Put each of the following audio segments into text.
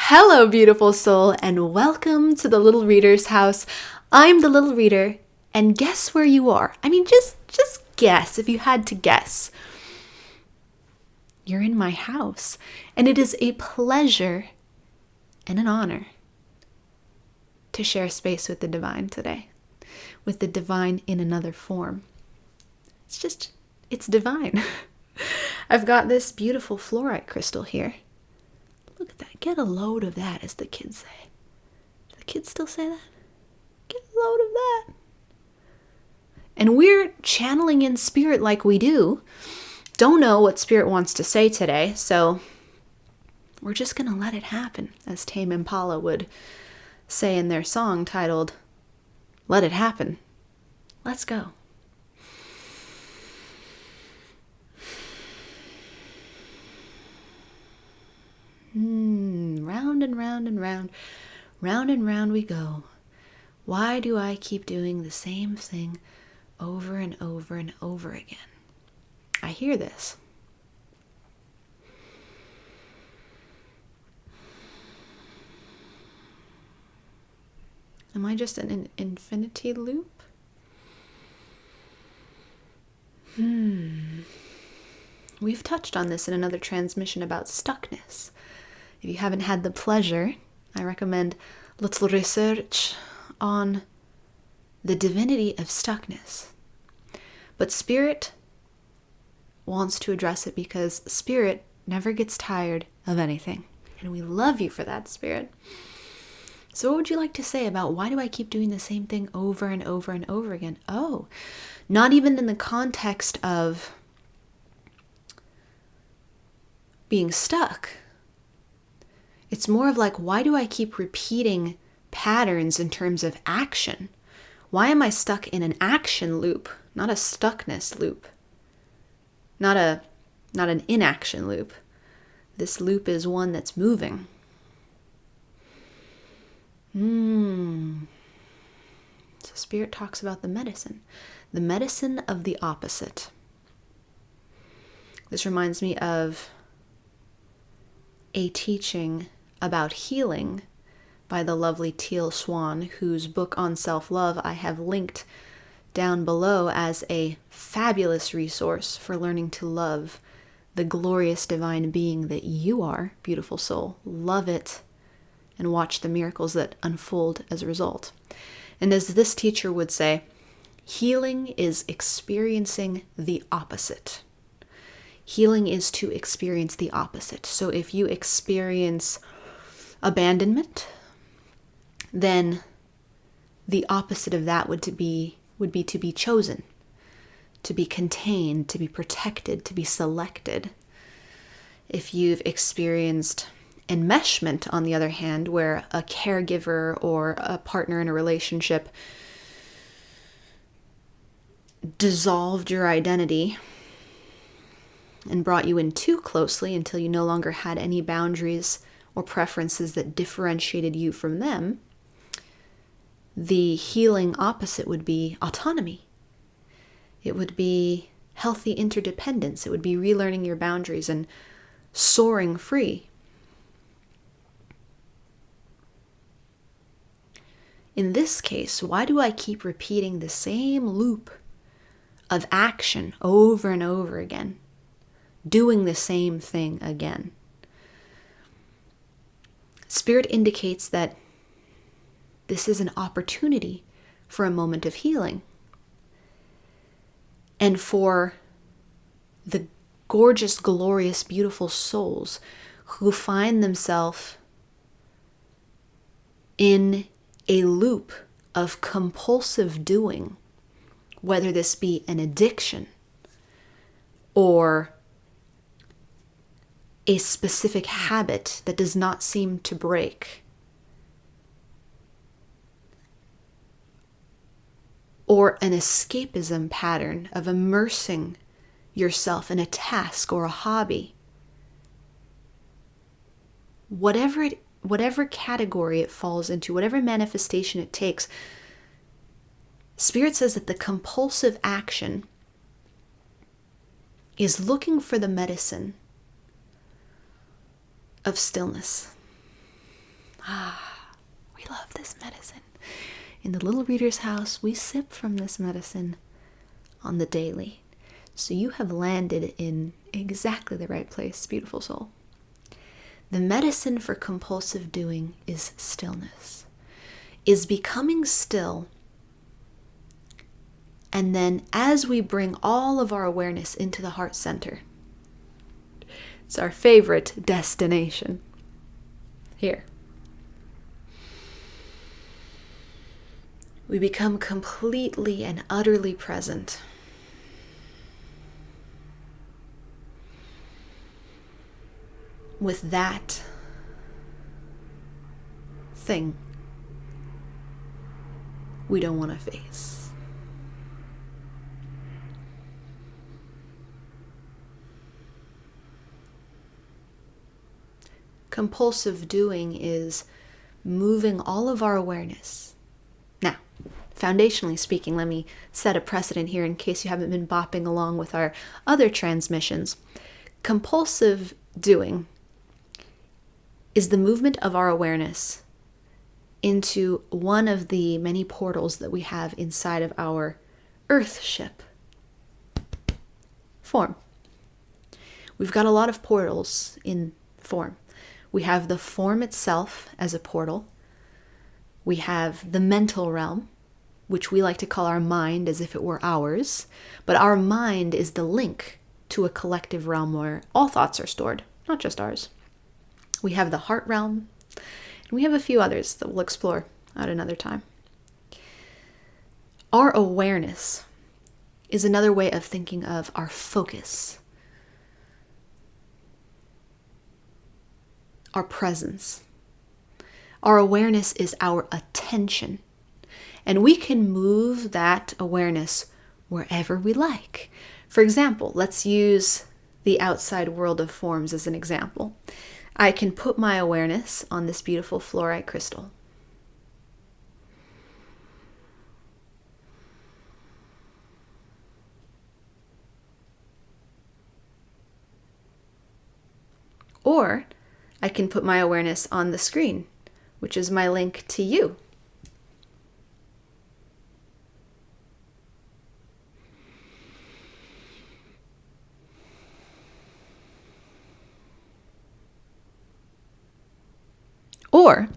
Hello, beautiful soul, and welcome to the Little Reader's house. I'm the Little Reader, and guess where you are? Just guess if you had to guess. You're in my house, and it is a pleasure and an honor to share space with the divine today, with the divine in another form. It's divine. I've got this beautiful fluorite crystal here. Look at that. Get a load of that, as the kids say. Do the kids still say that? Get a load of that. And we're channeling in spirit like we do. Don't know what spirit wants to say today, so we're just going to let it happen, as Tame Impala would say in their song titled, Let It Happen. Let's go. Round and round and round, round and round we go. Why do I keep doing the same thing over and over and over again? I hear this. Am I just in an infinity loop? We've touched on this in another transmission about stuckness. If you haven't had the pleasure, I recommend a little research on the divinity of stuckness. But Spirit wants to address it because Spirit never gets tired of anything. And we love you for that, Spirit. So what would you like to say about why do I keep doing the same thing over and over and over again? Oh, not even in the context of being stuck. It's more of like, why do I keep repeating patterns in terms of action? Why am I stuck in an action loop, not a stuckness loop? Not an inaction loop. This loop is one that's moving. So Spirit talks about the medicine of the opposite. This reminds me of a teaching about healing by the lovely Teal Swan, whose book on self-love I have linked down below as a fabulous resource for learning to love the glorious divine being that you are, beautiful soul. Love it and watch the miracles that unfold as a result. And as this teacher would say, healing is experiencing the opposite. Healing is to experience the opposite. So if you experience abandonment, then the opposite of that would be to be chosen, to be contained, to be protected, to be selected. If you've experienced enmeshment, on the other hand, where a caregiver or a partner in a relationship dissolved your identity and brought you in too closely until you no longer had any boundaries or preferences that differentiated you from them, the healing opposite would be autonomy. It would be healthy interdependence. It would be relearning your boundaries and soaring free. In this case, why do I keep repeating the same loop of action over and over again? Doing the same thing again. Spirit indicates that this is an opportunity for a moment of healing. And for the gorgeous, glorious, beautiful souls who find themselves in a loop of compulsive doing, whether this be an addiction or a specific habit that does not seem to break, or an escapism pattern of immersing yourself in a task or a hobby. Whatever category it falls into, whatever manifestation it takes, Spirit says that the compulsive action is looking for the medicine of stillness. We love this medicine. In the Little Reader's House, we sip from this medicine on the daily. So you have landed in exactly the right place, beautiful soul. The medicine for compulsive doing is stillness, is becoming still. And then as we bring all of our awareness into the heart center, it's our favorite destination. Here. We become completely and utterly present. With that thing we don't want to face. Compulsive doing is moving all of our awareness. Now, foundationally speaking, let me set a precedent here in case you haven't been bopping along with our other transmissions. Compulsive doing is the movement of our awareness into one of the many portals that we have inside of our earth ship form. We've got a lot of portals in form. We have the form itself as a portal. We have the mental realm, which we like to call our mind as if it were ours. But our mind is the link to a collective realm where all thoughts are stored, not just ours. We have the heart realm, and we have a few others that we'll explore at another time. Our awareness is another way of thinking of our focus, our presence. Our awareness is our attention, and we can move that awareness wherever we like. For example, let's use the outside world of forms as an example. I can put my awareness on this beautiful fluorite crystal. Or I can put my awareness on the screen, which is my link to you. Or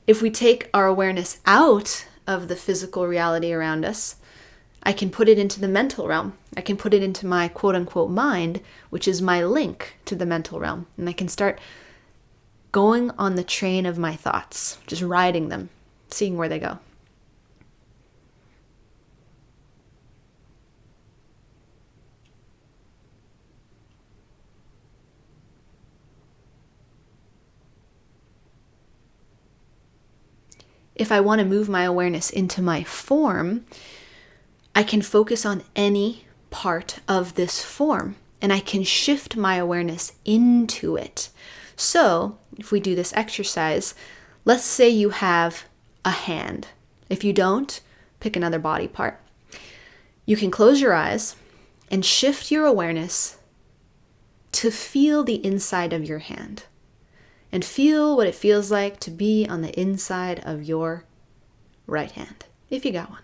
if we take our awareness out of the physical reality around us, I can put it into the mental realm. I can put it into my quote-unquote mind, which is my link to the mental realm. And I can start going on the train of my thoughts, just riding them, seeing where they go. If I want to move my awareness into my form, I can focus on any part of this form, and I can shift my awareness into it. So, if we do this exercise, let's say you have a hand. If you don't, pick another body part. You can close your eyes and shift your awareness to feel the inside of your hand. And feel what it feels like to be on the inside of your right hand, if you got one.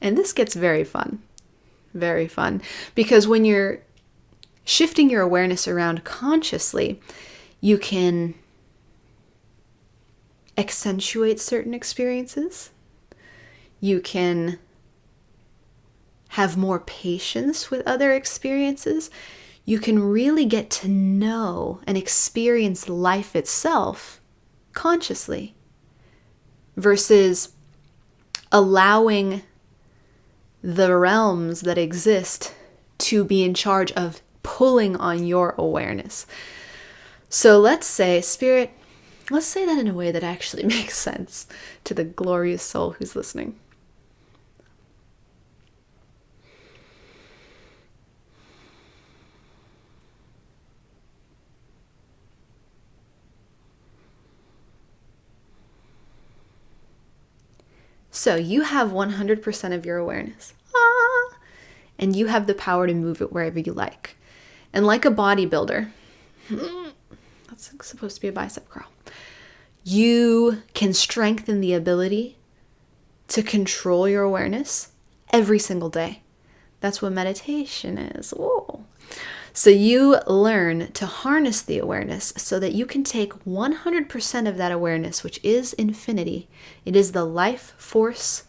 And this gets very fun, because when you're shifting your awareness around consciously, you can accentuate certain experiences. You can have more patience with other experiences. You can really get to know and experience life itself consciously versus allowing the realms that exist to be in charge of pulling on your awareness. So let's say, Spirit, let's say that in a way that actually makes sense to the glorious soul who's listening. So you have 100% of your awareness. And you have the power to move it wherever you like. And like a bodybuilder, that's supposed to be a bicep curl, you can strengthen the ability to control your awareness every single day. That's what meditation is. Whoa. So you learn to harness the awareness so that you can take 100% of that awareness, which is infinity. It is the life force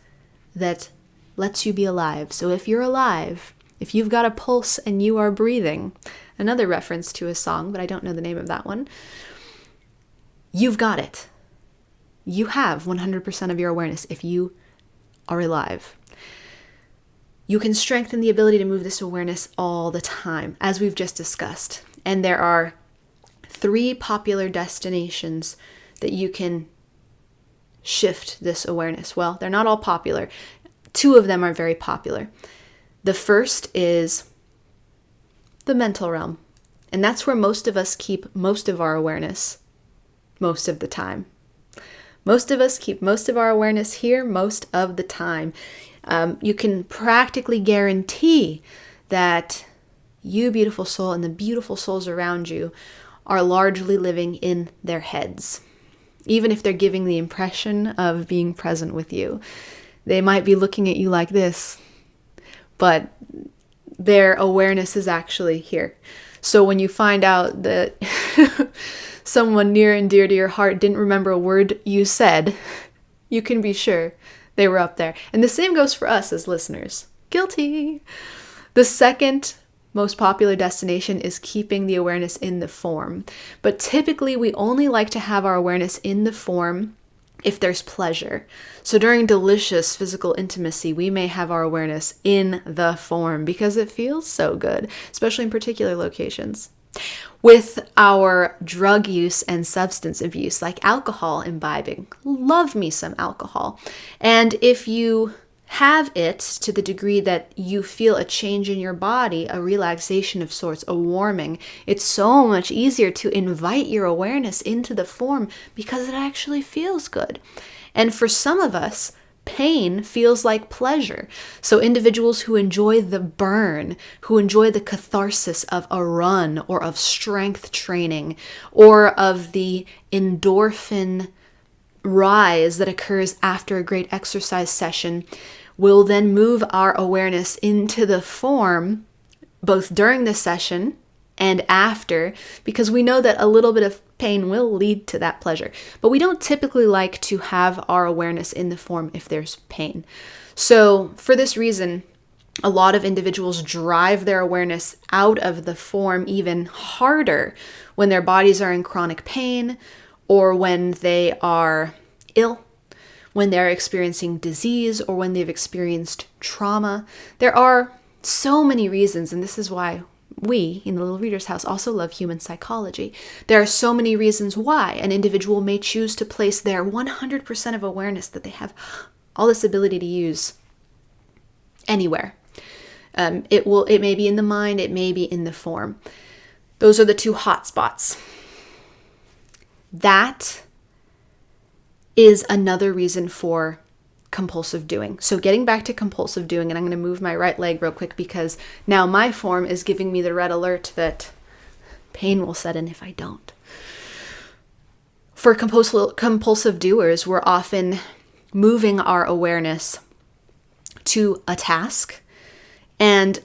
that lets you be alive. So if you're alive, if you've got a pulse and you are breathing, another reference to a song, but I don't know the name of that one, you've got it. You have 100% of your awareness if you are alive. You can strengthen the ability to move this awareness all the time, as we've just discussed. And there are 3 popular destinations that you can shift this awareness. Well, they're not all popular. 2 of them are very popular. The first is the mental realm. And that's where most of us keep most of our awareness most of the time. Most of us keep most of our awareness here most of the time. You can practically guarantee that you, beautiful soul, and the beautiful souls around you are largely living in their heads. Even if they're giving the impression of being present with you. They might be looking at you like this, but their awareness is actually here. So when you find out that someone near and dear to your heart didn't remember a word you said, you can be sure they were up there. And the same goes for us as listeners. Guilty. The second most popular destination is keeping the awareness in the form. But typically we only like to have our awareness in the form if there's pleasure. So during delicious physical intimacy, we may have our awareness in the form because it feels so good, especially in particular locations. With our drug use and substance abuse, like alcohol imbibing, love me some alcohol. And if you have it to the degree that you feel a change in your body, a relaxation of sorts, a warming, it's so much easier to invite your awareness into the form because it actually feels good. And for some of us, pain feels like pleasure. So individuals who enjoy the burn, who enjoy the catharsis of a run or of strength training or of the endorphin rise that occurs after a great exercise session, will then move our awareness into the form both during the session and after, because we know that a little bit of pain will lead to that pleasure. But we don't typically like to have our awareness in the form if there's pain. So for this reason, a lot of individuals drive their awareness out of the form even harder when their bodies are in chronic pain or when they are ill, when they're experiencing disease, or when they've experienced trauma. There are so many reasons, and this is why we in the Little Reader's House also love human psychology. There are so many reasons why an individual may choose to place their 100% of awareness that they have all this ability to use anywhere. It may be in the mind, it may be in the form. Those are the 2 hot spots. That is another reason for compulsive doing. So getting back to compulsive doing, and I'm going to move my right leg real quick because now my form is giving me the red alert that pain will set in if I don't. For compulsive doers, we're often moving our awareness to a task, and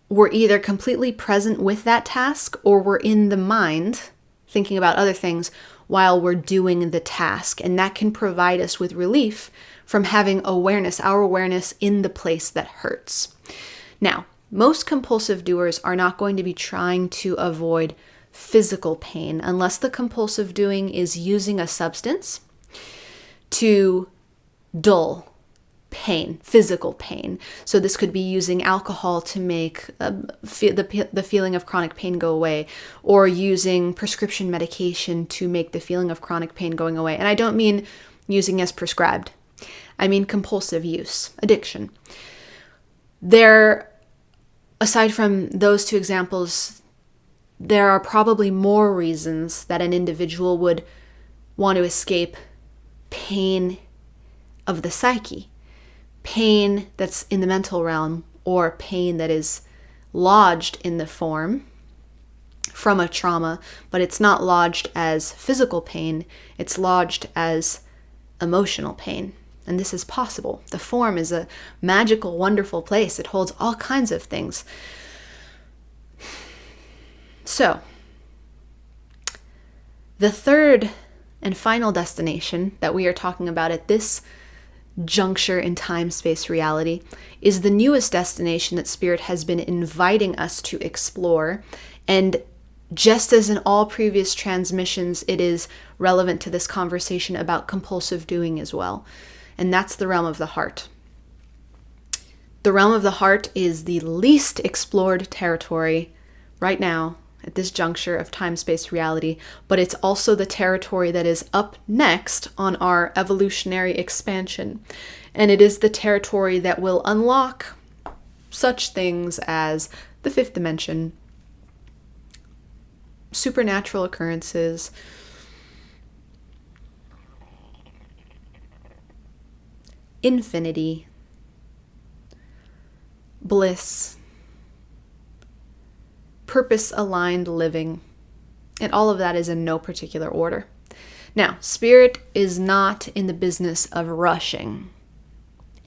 we're either completely present with that task or we're in the mind thinking about other things while we're doing the task. And that can provide us with relief from having awareness, our awareness in the place that hurts. Now, most compulsive doers are not going to be trying to avoid physical pain unless the compulsive doing is using a substance to dull pain, physical pain. So this could be using alcohol to make the feeling of chronic pain go away, or using prescription medication to make the feeling of chronic pain going away. And I don't mean using as prescribed. I mean compulsive use, addiction. Aside from those 2 examples, there are probably more reasons that an individual would want to escape pain of the psyche. Pain that's in the mental realm, or pain that is lodged in the form from a trauma, but it's not lodged as physical pain, it's lodged as emotional pain. And this is possible. The form is a magical, wonderful place. It holds all kinds of things. So, the third and final destination that we are talking about at this juncture in time-space reality is the newest destination that Spirit has been inviting us to explore. And just as in all previous transmissions, it is relevant to this conversation about compulsive doing as well. And that's the realm of the heart. The realm of the heart is the least explored territory right now at this juncture of time-space reality, but it's also the territory that is up next on our evolutionary expansion. And it is the territory that will unlock such things as the fifth dimension, supernatural occurrences, infinity, bliss, purpose-aligned living, and all of that is in no particular order. Now, Spirit is not in the business of rushing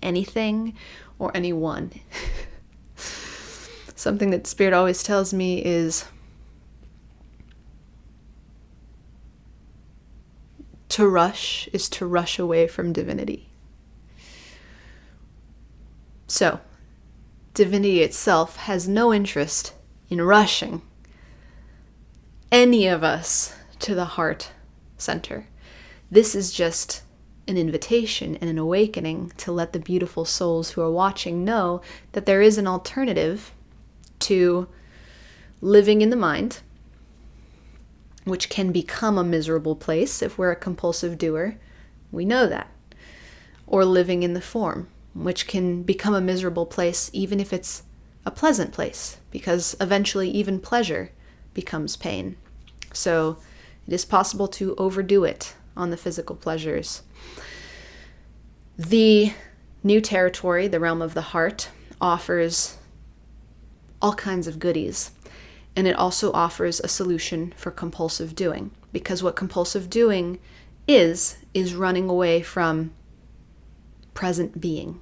anything or anyone. Something that Spirit always tells me is to rush is to rush away from divinity. So, divinity itself has no interest in rushing any of us to the heart center. This is just an invitation and an awakening to let the beautiful souls who are watching know that there is an alternative to living in the mind, which can become a miserable place if we're a compulsive doer. We know that. Or living in the form, which can become a miserable place even if it's a pleasant place, because eventually even pleasure becomes pain. So it is possible to overdo it on the physical pleasures. The new territory, the realm of the heart, offers all kinds of goodies. And it also offers a solution for compulsive doing. Because what compulsive doing is running away from present being.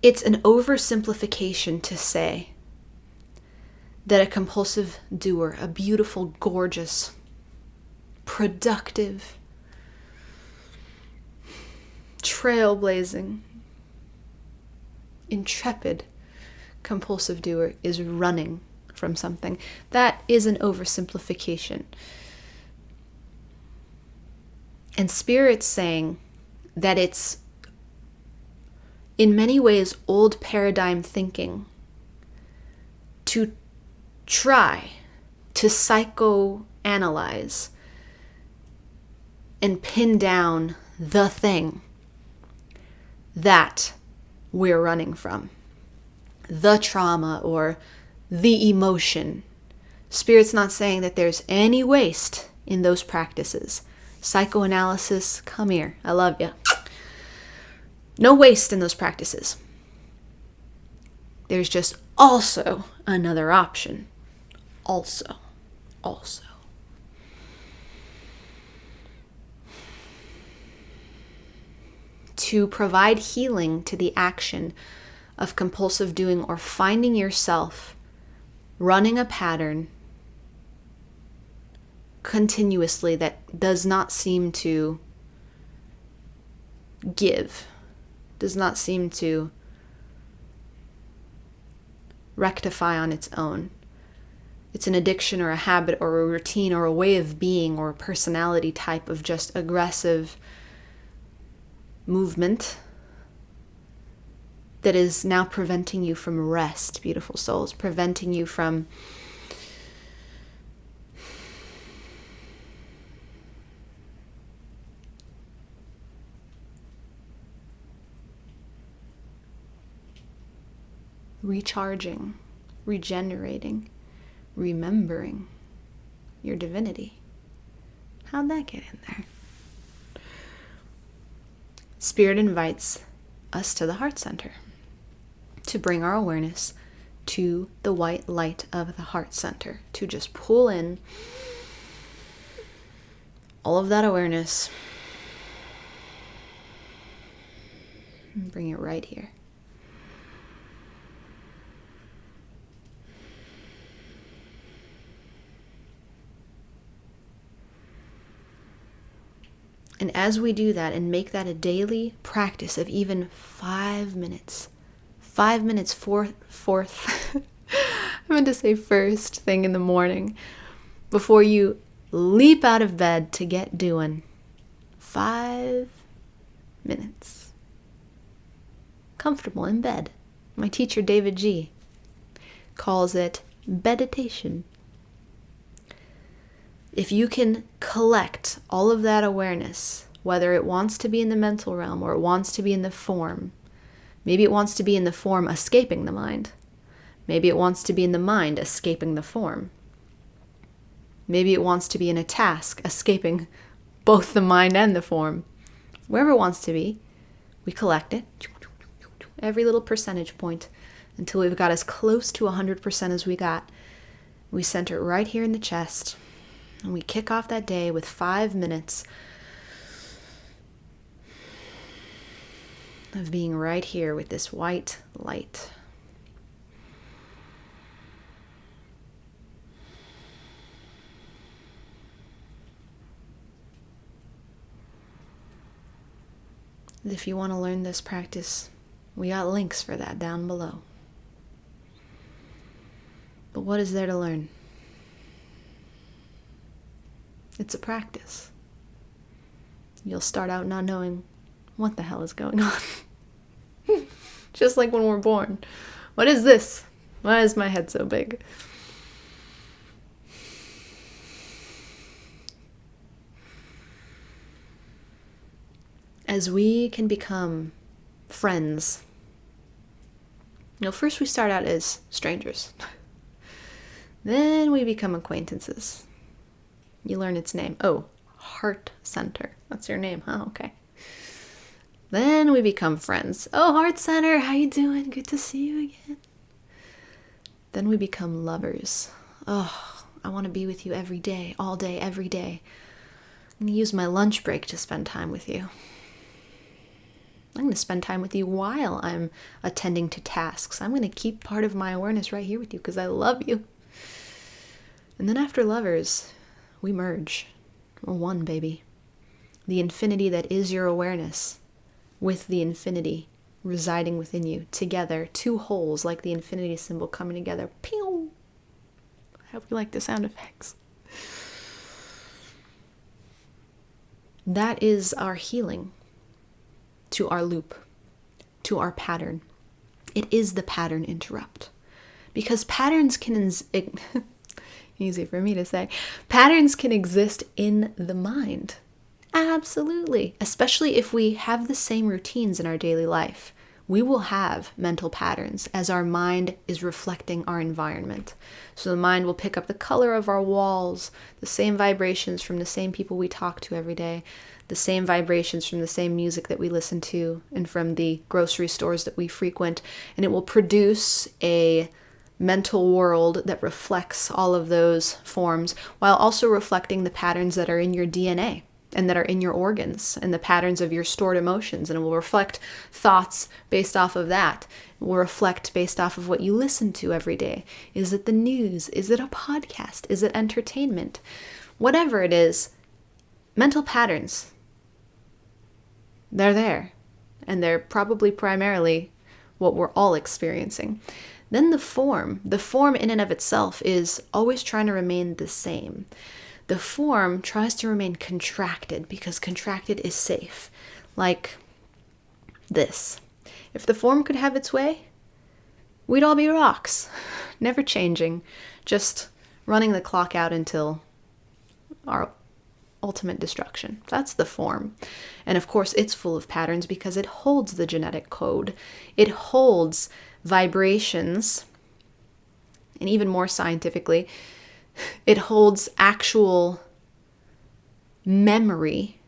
It's an oversimplification to say that a compulsive doer, a beautiful, gorgeous, productive, trailblazing, intrepid compulsive doer is running from something. That is an oversimplification. And Spirit's saying that it's in many ways old paradigm thinking to try to psychoanalyze and pin down the thing that we're running from, the trauma or the emotion. Spirit's not saying that there's any waste in those practices. Psychoanalysis, come here, I love you. No waste in those practices. There's just also another option. Also. To provide healing to the action of compulsive doing or finding yourself running a pattern continuously that does not seem to give, does not seem to rectify on its own. It's an addiction or a habit or a routine or a way of being or a personality type of just aggressive movement that is now preventing you from rest, beautiful souls, preventing you from recharging, regenerating, remembering your divinity. How'd that get in there? Spirit invites us to the heart center to bring our awareness to the white light of the heart center, to just pull in all of that awareness and bring it right here. And as we do that and make that a daily practice of even 5 minutes, 5 minutes fourth, I meant to say first thing in the morning, before you leap out of bed to get doing, 5 minutes. Comfortable in bed. My teacher, David G., calls it meditation. If you can collect all of that awareness, whether it wants to be in the mental realm or it wants to be in the form, maybe it wants to be in the form escaping the mind. Maybe it wants to be in the mind escaping the form. Maybe it wants to be in a task escaping both the mind and the form. Wherever it wants to be, we collect it, every little percentage point, until we've got as close to 100% as we got. We center it right here in the chest. And we kick off that day with 5 minutes of being right here with this white light. If you want to learn this practice, we got links for that down below. But what is there to learn? It's a practice. You'll start out not knowing what the hell is going on. Just like when we're born. What is this? Why is my head so big? As we can become friends, first we start out as strangers. Then we become acquaintances. You learn its name. Oh, Heart Center. That's your name, huh? Okay. Then we become friends. Oh, Heart Center, how you doing? Good to see you again. Then we become lovers. Oh, I want to be with you every day, all day, every day. I'm going to use my lunch break to spend time with you. I'm going to spend time with you while I'm attending to tasks. I'm going to keep part of my awareness right here with you because I love you. And then after lovers, we merge. We're one, baby. The infinity that is your awareness with the infinity residing within you, together, two wholes like the infinity symbol coming together. Pew! I hope you like the sound effects. That is our healing to our loop, to our pattern. It is the pattern interrupt. Because patterns can... Easy for me to say. Patterns can exist in the mind. Absolutely. Especially if we have the same routines in our daily life. We will have mental patterns as our mind is reflecting our environment. So the mind will pick up the color of our walls, the same vibrations from the same people we talk to every day, the same vibrations from the same music that we listen to, and from the grocery stores that we frequent. And it will produce a mental world that reflects all of those forms, while also reflecting the patterns that are in your DNA and that are in your organs and the patterns of your stored emotions. And it will reflect thoughts based off of that. It will reflect based off of what you listen to every day. Is it the news? Is it a podcast? Is it entertainment? Whatever it is, mental patterns, they're there. And they're probably primarily what we're all experiencing. Then the form in and of itself is always trying to remain the same. The form tries to remain contracted because contracted is safe. Like this. If the form could have its way, we'd all be rocks. Never changing. Just running the clock out until our ultimate destruction. That's the form. And of course, it's full of patterns because it holds the genetic code. It holds vibrations, and even more scientifically, it holds actual memory,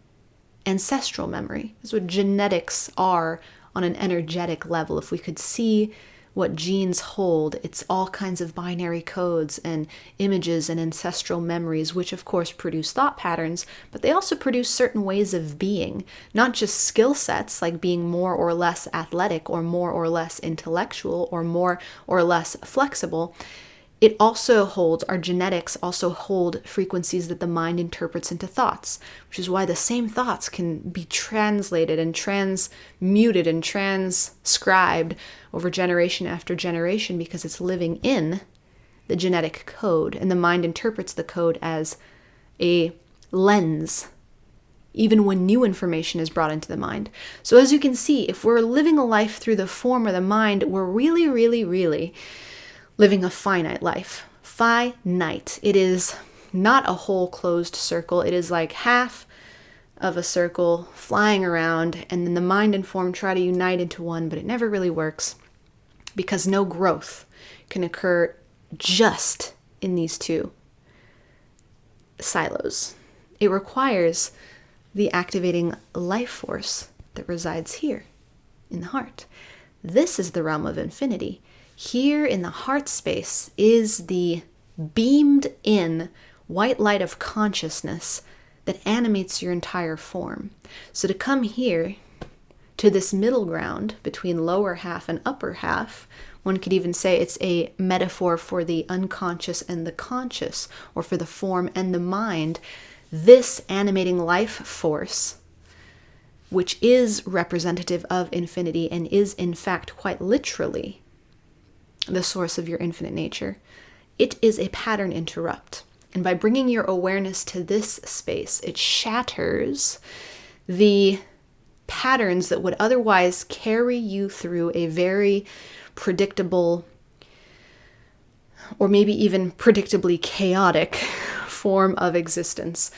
ancestral memory. That's what genetics are on an energetic level. If we could see what genes hold, it's all kinds of binary codes and images and ancestral memories, which of course produce thought patterns, but they also produce certain ways of being, not just skill sets like being more or less athletic or more or less intellectual or more or less flexible. It also holds, our genetics also hold frequencies that the mind interprets into thoughts, which is why the same thoughts can be translated and transmuted and transcribed over generation after generation, because it's living in the genetic code, and the mind interprets the code as a lens, even when new information is brought into the mind. So as you can see, if we're living a life through the form or the mind, we're really, really, really living a finite life. Finite. It is not a whole closed circle. It is like half of a circle flying around, and then the mind and form try to unite into one, but it never really works because no growth can occur just in these two silos. It requires the activating life force that resides here in the heart. This is the realm of infinity. Here in the heart space is the beamed in white light of consciousness that animates your entire form. So to come here to this middle ground between lower half and upper half, one could even say it's a metaphor for the unconscious and the conscious, or for the form and the mind. This animating life force, which is representative of infinity and is in fact quite literally the source of your infinite nature, it is a pattern interrupt. And by bringing your awareness to this space, it shatters the patterns that would otherwise carry you through a very predictable, or maybe even predictably chaotic form of existence,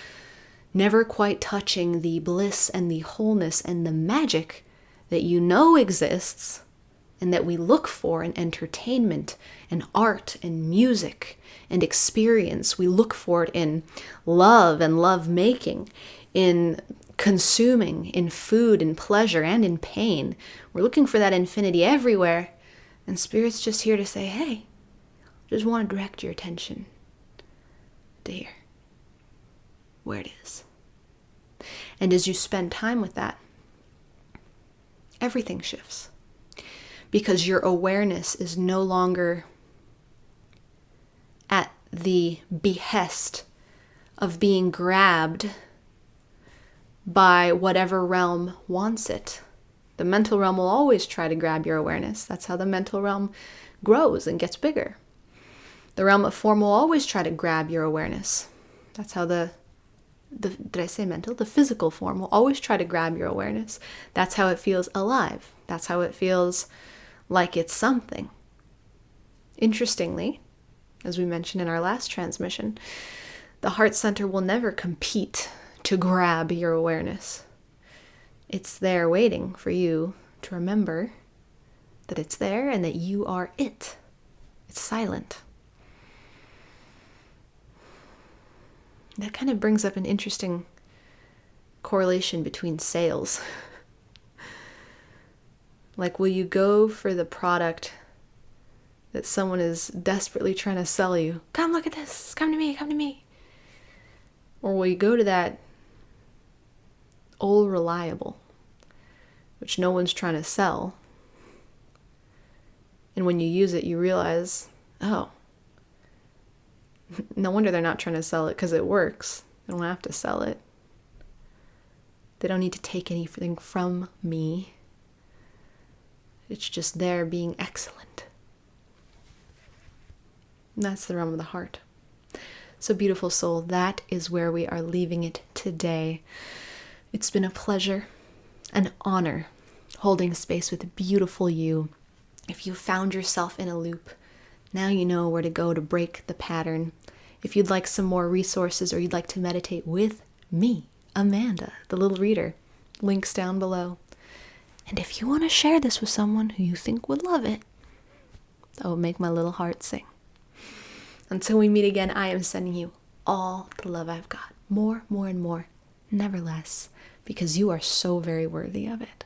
never quite touching the bliss and the wholeness and the magic that you know exists and that we look for in entertainment and art and music and experience. We look for it in love and love making, in consuming, in food and pleasure and in pain. We're looking for that infinity everywhere, and Spirit's just here to say, hey, I just want to direct your attention to here, where it is. And as you spend time with that, everything shifts. Because your awareness is no longer at the behest of being grabbed by whatever realm wants it. The mental realm will always try to grab your awareness. That's how the mental realm grows and gets bigger. The realm of form will always try to grab your awareness. That's how did I say mental? The physical form will always try to grab your awareness. That's how it feels alive. That's how it feels like it's something. Interestingly, as we mentioned in our last transmission, the heart center will never compete to grab your awareness. It's there waiting for you to remember that it's there and that you are it. It's silent. That kind of brings up an interesting correlation between sales. Like, will you go for the product that someone is desperately trying to sell you? Come look at this. Come to me. Come to me. Or will you go to that old reliable, which no one's trying to sell? And when you use it, you realize, oh, no wonder they're not trying to sell it, because it works. They don't have to sell it. They don't need to take anything from me. It's just there being excellent. And that's the realm of the heart. So beautiful soul, that is where we are leaving it today. It's been a pleasure, an honor, holding space with beautiful you. If you found yourself in a loop, now you know where to go to break the pattern. If you'd like some more resources, or you'd like to meditate with me, Amanda, the little reader, links down below. And if you want to share this with someone who you think would love it, That would make my little heart sing. Until we meet again, I am sending you all the love I've got. More, more, and more. Never less. Because you are so very worthy of it.